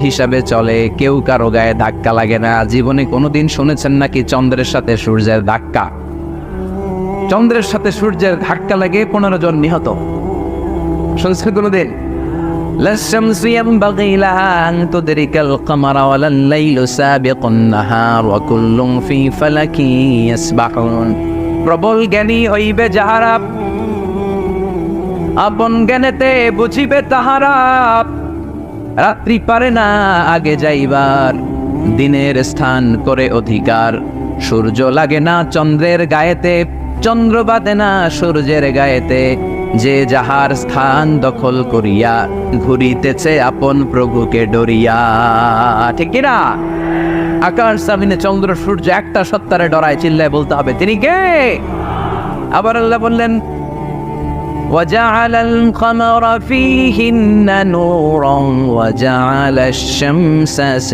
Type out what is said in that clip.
হিসাবে চলে, কেউ কারো গায়ে ধাক্কা লাগে না। জীবনে কোনোদিন শুনেছেন নাকি চন্দ্রের সাথে সূর্যের ধাক্কা? চন্দ্রের সাথে সূর্যের ধাক্কা লাগে 15 জন নিহত। শুনছেন কোনোদিন? লা শামসু ইয়ানবাগি লাহা আন তুদরিকাল কামারা ওয়ালাল লাইলু সাবিকুন নাহার ওয়া কুল্লুন ফি ফালাকি ইয়াসবাহুন। প্রবল জ্ঞানী হইবে যাহারা, আপন জ্ঞানেতে বুঝিবে তাহারা। রাত্রি পারে না আগে যাইবার, দিনের স্থান করে অধিকার। সূর্য লাগে না চন্দ্রের গায়েতে, চন্দ্র বাঁধে না সূর্যের গায়েতে। যে যাহার স্থান দখল করিয়া, ঘুরিতেছে আপন প্রভুকে ডরিয়া। ঠিক কিনা? আকাশ জামিনে চন্দ্র সূর্য একটা সত্তারে ডরায়, চিল্লায় বলতে হবে তিনি কে। আবার আল্লাহ বললেন وَجَعَلَ الْقَمَرَ فِيهِنَّ نُورًا وَجَعَلَ الشَّمْسَ